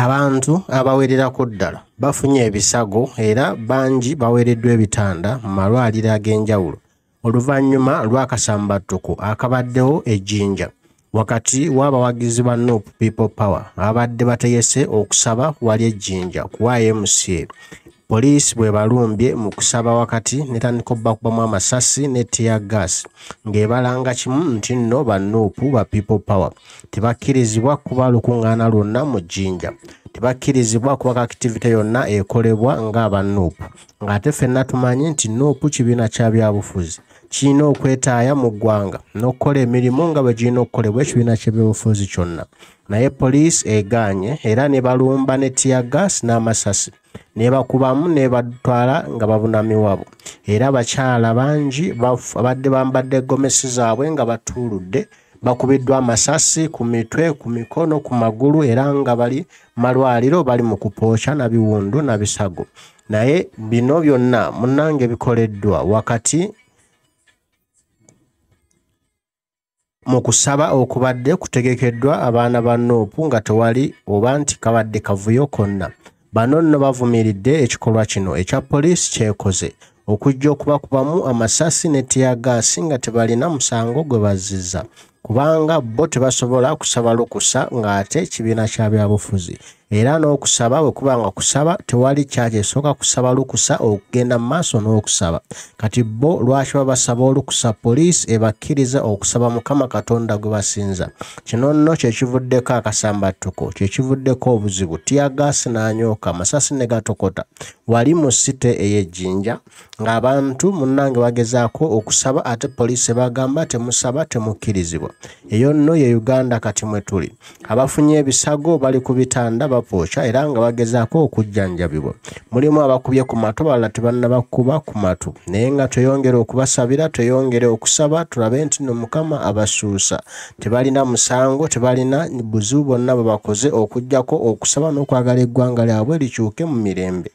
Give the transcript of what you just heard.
Abantu abawererako ddala bafunye ebisago era bangi baweereddwa ebitanda mu malwaliro ag'enjawulo oluvannyuma lw'akasambattuko akabaddewo ejjinja wakati w'abawagizi ba Nuupu People Power abadde bategese okusaba wali ejjinja ku YMCA. Poliisi bwe balumbye mu kusaba wakati netandika okubakubamu amasasi ne tear gas ng'ebalanga kimu nti nno ba Nuupu ba People Power tebakkirizibwa kuba lukuŋŋaana lwonna mu jjinja, tebakkirizibwa kuba activity yonna ekolebwa ng'aba Nuupu, ng'ate ffenna tumanyi nti Nuupu kibiina kya byabufuzi kirina okwetaaya mu ggwanga n'okukola emirimu nga bwe girina okukolebwa ekibiina ky'ebyobufuzi kyonna. Naye poliisi egaanye era ne balumba ne tear gas n'amasasi ne bakubamu ne batwala nga babunamiwabo. Era abakyala bangi abadde bambadde gomesi zaabwe nga batuuludde bakubiddwa amasasi ku mitwe, ku mikono, ku magulu era nga bali malwaliro bali mu kupookya na biwundu na bisago. Naye bino byonna munnange bikoleddwa wakati mu kusaba okubadde kutegekeddwa abaana ba Nuupu nga tewali oba nti kabadde kavuyo konna. Bano nno bavumiridde ekikolwa kino ekya poliisi kyekoze okujja okubakubamu amasasi ne tear gas nga tebalina musango gwe bazzizza kubanga bo tebasobola kusaba lukusa ng'ate ekibiina kya byabufuzi era n'okusaba bwe kubanga kusaba tewali kyakesooka kusaba lukusa okugenda mu maaso n'okusaba. Kati bo lwaki babasaba olukusa poliisi ebakkiriza okusaba Mukama Katonda gwe basinza. Kino nno kyekivuddeko akasambattuko, kyekivuddeko obuzibu, tear gas n'anyooka, amasasi ne gatokota wali mu site ey'ejjinja ng'abantu munnange bagezaako okusaba ate poliisi bagamba temusaba temukkirizibwa. Eyo nno ye Uganda kati mwe tuli. Abafunye ebisago bali ku bitanda bapookya era nga bagezaako okujjanjabibwa. Mulimu abakubye ku matu balala tebannabakuba ku matu naye nga tweyongere okubasabira, tweyongere okusaba tulabe nti nno Mukama abasuusa. Tebalina musango, tebalina buzibu bwonna bwe bakoze okuggyako okusaba n'okwagala eggwanga lyabwe likyuke mu mirembe.